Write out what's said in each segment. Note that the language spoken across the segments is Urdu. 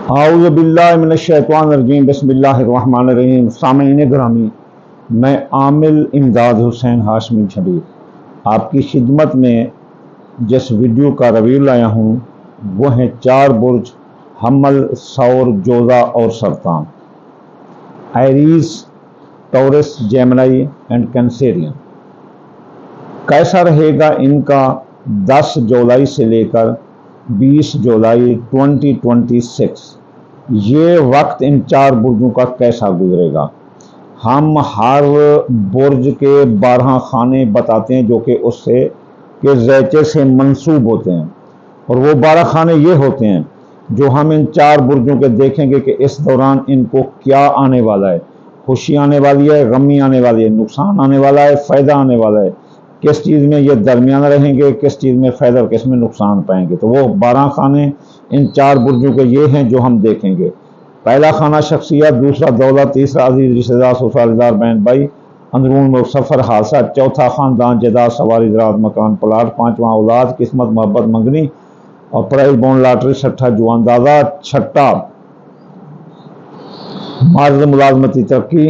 اعوذ باللہ من الشیطان الرجیم بسم اللہ الرحمن الرحیم۔ سامعین گرامی، میں عامل امداد حسین ہاشمی شبیر آپ کی خدمت میں جس ویڈیو کا ریویو لایا ہوں وہ ہیں 4 برج حمل، ثور، جوزا اور سرطان، ایریز، ٹورس، جیمنائی اینڈ کینسیرین۔ کیسا رہے گا ان کا 10 جولائی سے لے کر 20 جولائی 2026، یہ وقت ان 4 برجوں کا کیسا گزرے گا؟ ہم ہر برج کے 12 خانے بتاتے ہیں جو کہ اس سے کے ذیچے سے منسوب ہوتے ہیں، اور وہ 12 خانے یہ ہوتے ہیں جو ہم ان 4 برجوں کے دیکھیں گے کہ اس دوران ان کو کیا آنے والا ہے، خوشی آنے والی ہے، غمی آنے والی ہے، نقصان آنے والا ہے، فائدہ آنے والا ہے، کس چیز میں یہ درمیانہ رہیں گے، کس چیز میں فائدہ اور کس میں نقصان پائیں گے۔ تو وہ 12 خانے ان 4 برجوں کے یہ ہیں جو ہم دیکھیں گے۔ پہلا خانہ شخصیت، دوسرا دولت، تیسرا عزیز رشتہ دار، سسرال دار، بہن بھائی، اندرون ملک سفر حادثہ، چوتھا خاندان جائیداد سواری زراعت مکان پلاٹ، پانچواں اولاد قسمت محبت منگنی اور پرائز بونڈ لاٹری، چھٹا جو اندازہ، چھٹا مرد ملازمتی ترقی،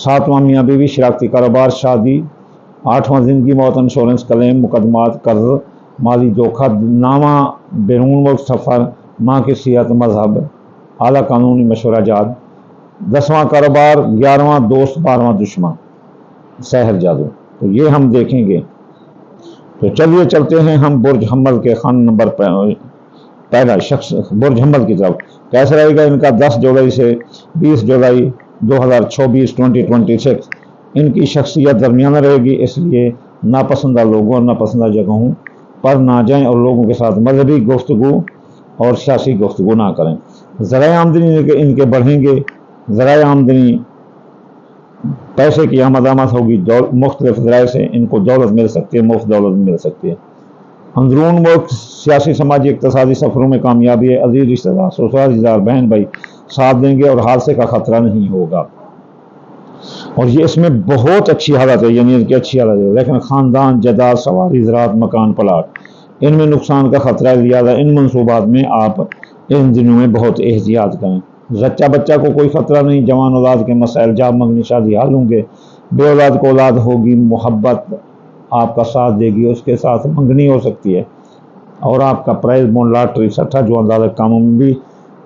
ساتواں میاں بیوی شراکتی کاروبار شادی، آٹھواں زندگی موت انشورنس کلیم مقدمات قرض مالی دھوکہ، نامہ بیرون ملک سفر، ماں کی صحت مذہب اعلیٰ قانونی مشورہ جات، 10واں کاروبار، 11واں دوست، 12واں دشمن سحر جادو۔ تو یہ ہم دیکھیں گے۔ تو چلیے چلتے ہیں ہم برج حمل کے خانہ نمبر پہلا شخص برج حمل کی طرف۔ کیسا رہے گا ان کا 10 جولائی سے 20 جولائی 2026۔ ان کی شخصیت درمیانہ رہے گی، اس لیے ناپسندہ لوگوں اور ناپسندہ جگہوں پر نہ جائیں اور لوگوں کے ساتھ مذہبی گفتگو اور سیاسی گفتگو نہ کریں۔ ذرائع آمدنی ان کے بڑھیں گے، ذرائع آمدنی پیسے کی آمد ہوگی، مختلف ذرائع سے ان کو دولت مل سکتی ہے، مفت دولت مل سکتی ہے۔ اندرون ملک سیاسی سماجی اقتصادی سفروں میں کامیابی ہے، عزیز رشتہ دار سسرال رشتہ دار بہن بھائی ساتھ دیں گے اور حادثے کا خطرہ نہیں ہوگا۔ اور یہ اس میں بہت اچھی حالت ہے، یعنی ان کی اچھی حالت ہے، لیکن خاندان جائیداد سواری زراعت مکان پلاٹ ان میں نقصان کا خطرہ زیادہ۔ ان منصوبات میں آپ ان دنوں میں بہت احتیاط کریں۔ زچہ بچہ کو کوئی خطرہ نہیں، جوان اولاد کے مسائل جاب منگنی شادی حل ہوں گے، بے اولاد کو اولاد ہوگی، محبت آپ کا ساتھ دے گی، اس کے ساتھ منگنی ہو سکتی ہے، اور آپ کا پرائز بونڈ لاٹری چھٹا جو اندازہ کاموں میں بھی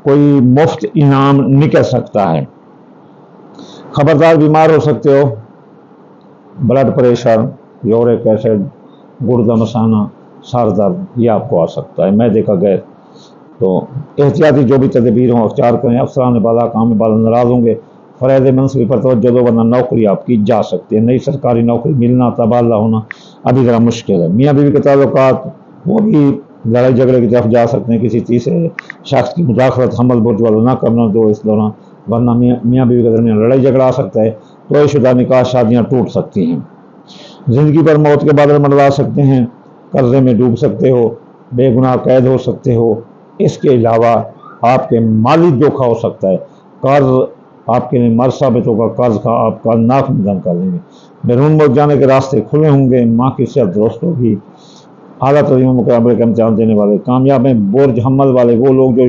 کوئی مفت انعام نکل سکتا ہے۔ خبردار بیمار ہو سکتے ہو، بلڈ پریشر، یورک ایسڈ، گردہ مسانہ، سر درد یہ آپ کو آ سکتا ہے، معدے کا گیس۔ تو احتیاطی جو بھی تدبیر ہوں اختیار کریں۔ افسران بالا کام میں بالا ناراض ہوں گے، فرائض منصبی پر توجہ دو ورنہ نوکری آپ کی جا سکتی ہے۔ نئی سرکاری نوکری ملنا، تبادلہ ہونا ابھی ذرا مشکل ہے۔ میاں بیوی کے تعلقات وہ بھی لڑائی جھگڑے کی طرف جا سکتے ہیں، کسی تیسرے شخص کی مداخلت حمل برج والوں نہ کرنا دو اس دوران، ورنہ میاں بیوی کے درمیان لڑائی جھگڑا آ سکتا ہے، طے شدہ نکاح شادیاں ٹوٹ سکتی ہیں۔ زندگی پر موت کے بادل منڈلا سکتے ہیں، قرضے میں ڈوب سکتے ہو، بے گناہ قید ہو سکتے ہو۔ اس کے علاوہ آپ کے مالی دھوکہ ہو سکتا ہے، قرض آپ کے لیے مر ثابت ہوگا، قرض کا آپ کا ناک میں کر دیں گے۔ بیرون ملک جانے کے راستے کھلے ہوں گے، ماں کی صحت درست ہوگی۔ اعلیٰ تعلیم مقابلے کا امتحان دینے والے کامیاب ہیں۔ برج حمل والے وہ لوگ جو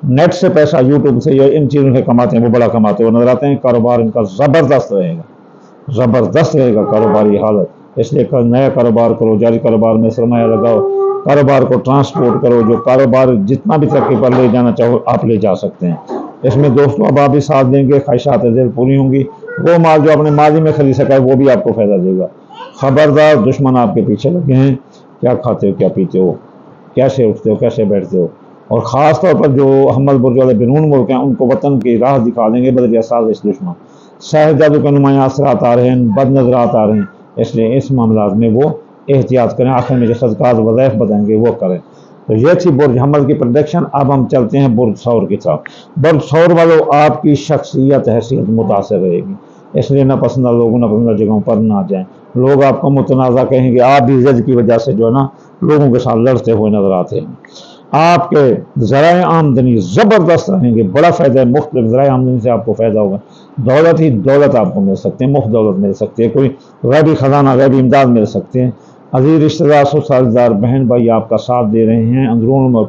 نیٹ سے پیسہ یوٹیوب سے یا ان چیزوں سے کماتے ہیں وہ بڑا کماتے ہوئے نظر آتے ہیں۔ کاروبار ان کا زبردست رہے گا، زبردست رہے گا کاروباری حالت، اس لیے نیا کاروبار کرو، جاری کاروبار میں سرمایہ لگاؤ، کاروبار کو ٹرانسپورٹ کرو، جو کاروبار جتنا بھی ترقی پر لے جانا چاہو آپ لے جا سکتے ہیں۔ اس میں دوستوں احباب بھی ساتھ دیں گے، خواہشات دل پوری ہوں گی، وہ مال جو اپنے ماضی میں خرید سکا ہے وہ بھی آپ کو فائدہ دے گا۔ خبردار دشمن آپ کے پیچھے لگے ہیں، کیا کھاتے ہو، کیا پیتے ہو، کیسے اٹھتے ہو، کیسے بیٹھتے ہو، اور خاص طور پر جو حمل برج والے بیرون ملک ہیں ان کو وطن کی راہ دکھا دیں گے بدریہ سازش دشمن۔ سحر جادو کے نمایاں اثرات آ رہے ہیں، بد نظرات آ رہے ہیں، اس لیے اس معاملات میں وہ احتیاط کریں۔ آخر میں جو صدقات وظائف بتائیں گے وہ کریں۔ تو یہ تھی برج حمل کی پریڈکشن۔ اب ہم چلتے ہیں برج ثور کی طرف۔ برج ثور والوں آپ کی شخصیت حیثیت متاثر رہے گی، اس لیے ناپسندہ لوگوں ناپسندہ جگہوں پر نہ جائیں۔ لوگ آپ کو متنازع کہیں گے، آپ بھی ضد کی وجہ سے جو ہے نا لوگوں کے ساتھ لڑتے ہوئے نظر آتے ہیں۔ آپ کے ذرائع آمدنی زبردست رہیں گے، بڑا فائدہ ہے، مختلف ذرائع آمدنی سے آپ کو فائدہ ہوگا۔ دولت ہی دولت آپ کو مل سکتے ہیں، مفت دولت مل سکتی ہے، کوئی غیبی خزانہ غیبی امداد مل سکتے ہیں۔ عزیز رشتہ دار سسرال دار بہن بھائی آپ کا ساتھ دے رہے ہیں۔ اندرون ملک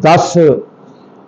10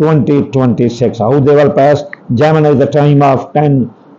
2026। How they will pass Gemini the time of 10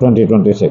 2026।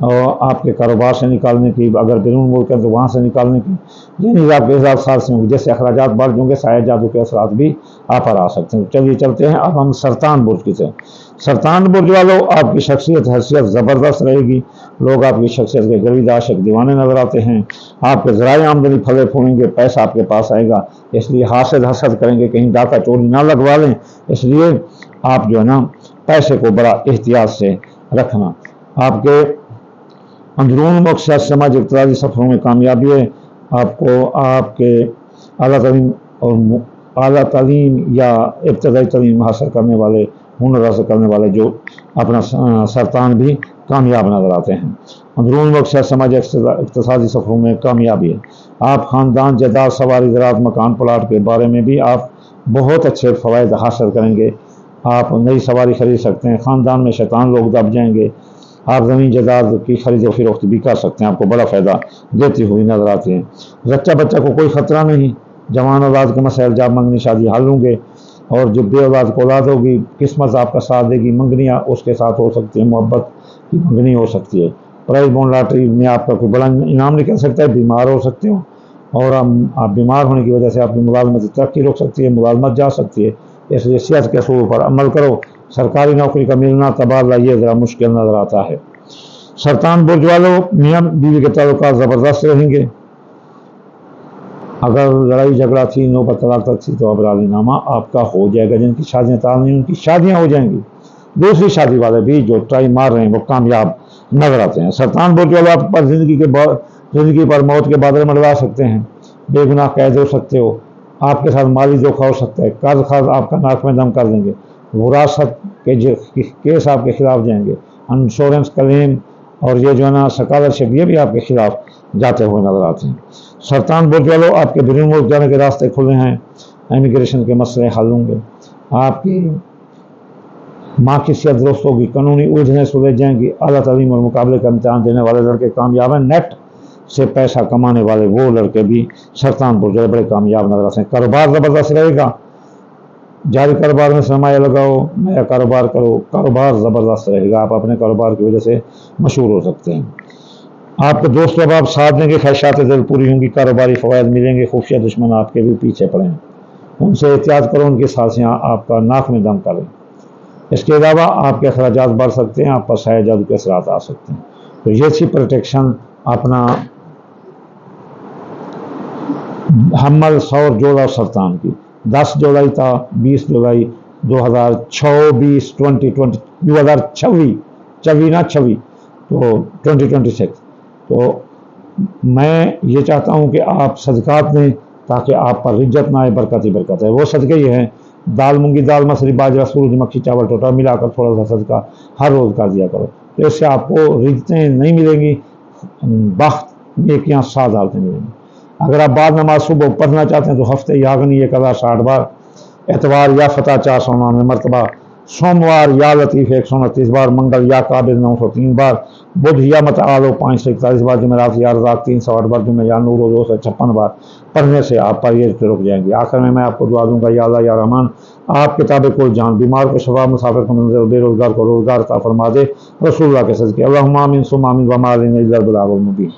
آپ کے کاروبار سے نکالنے کی، اگر بیرون ملک ہے تو وہاں سے نکالنے کی، یعنی آپ کے حساب سازشیں ہوں گی، جیسے اخراجات بڑھ جائیں گے سایہ جادو کے اثرات بھی آپ پر آ سکتے ہیں۔ چلیے چلتے ہیں اب ہم سرطان برج کی طرف۔ سرطان برج والوں، آپ کی شخصیت حیثیت زبردست رہے گی، لوگ آپ کی شخصیت کے گروید عاشق دیوانے نظر آتے ہیں، آپ کے ذرائع آمدنی پھلے پھولیں گے، پیسہ آپ کے پاس آئے گا، اس لیے حاسد حسد کریں گے کہیں ڈاکہ چوری نہ لگوا لیں، اس لیے آپ جو ہے نا پیسے کو بڑا احتیاط سے رکھنا۔ آپ کے اندرون مقصد سماج اقتصادی سفروں میں کامیابی ہے، آپ کو آپ کے اعلیٰ تعلیم یا ابتدائی تعلیم حاصل کرنے والے، ہنر حاصل کرنے والے جو اپنا سرطان بھی کامیاب نظر آتے ہیں۔ اندرون مقصد سماج اقتصادی سفروں میں کامیابی ہے، آپ خاندان جائیداد سواری زراعت مکان پلاٹ کے بارے میں بھی آپ بہت اچھے فوائد حاصل کریں گے، آپ نئی سواری خرید سکتے ہیں، خاندان میں شیطان لوگ دب جائیں گے، آپ زمین جائیداد کی خرید و فروخت بھی کر سکتے ہیں، آپ کو بڑا فائدہ دیتی ہوئی نظر آتی ہیں۔ بچہ کو کوئی خطرہ نہیں، جوان اولاد کے مسائل جاب منگنی شادی حل ہوں گے، اور جو بے اولاد کو اولاد ہوگی قسمت آپ کا ساتھ دے گی، منگنیاں اس کے ساتھ ہو سکتی ہیں، محبت کی منگنی ہو سکتی ہے۔ پرائز بونڈ لاٹری میں آپ کا کوئی بڑا انعام نکل سکتا ہے، بیمار ہو سکتے ہو، اور آپ بیمار ہونے کی وجہ سے آپ کی ملازمت ترقی رک سکتی ہے، ملازمت جا سکتی ہے، اس لیے صحت کے اصول پر عمل کرو۔ سرکاری نوکری کا ملنا تبادلہ یہ ذرا مشکل نظر آتا ہے۔ سرطان برج والوں، میاں بیوی کے تعلقات زبردست رہیں گے، اگر لڑائی جھگڑا تھی، نوبت طلاق تک تھی تو اب راضی نامہ آپ کا ہو جائے گا، جن کی شادیاں طے نہیں ان کی شادیاں ہو جائیں گی، دوسری شادی والے بھی جو ٹرائی مار رہے ہیں وہ کامیاب نظر آتے ہیں۔ سرطان برج والوں، آپ پر زندگی پر موت کے بادل منڈرا سکتے ہیں، بے گناہ قید ہو سکتے ہو، آپ کے ساتھ مالی دھوکہ ہو سکتا ہے، قرض آپ کا ناک میں دم کر دیں گے، وراثت کے کیس آپ کے خلاف جائیں گے، انشورنس کلیم اور یہ جو ہے نا سکالرشپ یہ بھی آپ کے خلاف جاتے ہوئے نظر آتے ہیں۔ سرطان برج والوں، آپ کے بیرون ملک جانے کے راستے کھلے ہیں، امیگریشن کے مسئلے حل ہوں گے، آپ کی ماں کی صحت درست ہوگی، قانونی الجھنیں سلجھ جائیں گی، اعلیٰ تعلیم اور مقابلے کا امتحان دینے والے لڑکے کامیاب ہیں، نیٹ سے پیسہ کمانے والے وہ لڑکے بھی سرطان برج والے بڑے کامیاب نظر آتے ہیں۔ کاروبار زبردست رہے گا، جاری کاروبار میں سرمایہ لگاؤ، نیا کاروبار کرو، کاروبار زبردست رہے گا، آپ اپنے کاروبار کی وجہ سے مشہور ہو سکتے ہیں۔ آپ کے دوست احباب ساتھ دیں گے، خواہشات دل پوری ہوں گی، کاروباری فوائد ملیں گے، خفیہ دشمن آپ کے بھی پیچھے پڑیں، ان سے احتیاط کرو، ان کی سازشیں آپ کا ناک میں دم کریں۔ اس کے علاوہ آپ کے اخراجات بڑھ سکتے ہیں، آپ پر سایہ جادو کے اثرات آ سکتے ہیں، تو یہ سی پروٹیکشن اپنا حمل سور جوڑا سرطان کی 10 جولائی تا 20 جولائی 2026 تو 2026، تو میں یہ چاہتا ہوں کہ آپ صدقات دیں تاکہ آپ پر رجت نہ آئے، برکت ہی برکت ہے۔ وہ صدقے یہ ہیں، دال مونگی دال مسری باجرہ سورج مکھی چاول ٹوٹا ملا کر تھوڑا سا صدقہ ہر روز کا دیا کرو، تو اس سے آپ کو رجتیں نہیں ملیں گی، بخت نیکیاں سعادتیں ملیں گی۔ اگر آپ بعد نماز صبح پڑھنا چاہتے ہیں تو ہفتے یاغنی 1060 بار، اتوار یا فتح 499 مرتبہ، سوموار یا لطیف 129 بار، منگل یا قابل 903 بار، بدھ یا متعالو 541 بار، جمعرات یا رزاق 308 بار، جمعہ یا نور 256 بار پڑھنے سے آپ پر یہ رک جائیں گے۔ آخر میں آپ کو دعا دوں گا، یا اللہ یا رحمان، آپ کتاب کوئی جان، بیمار کو شفا، مسافر کو منزل، بے روزگار کو روزگار عطا فرما دے، رسول اللہ کے صدقے، اللہم آمین ثم آمین، وما علینا الا البلاغ المبین۔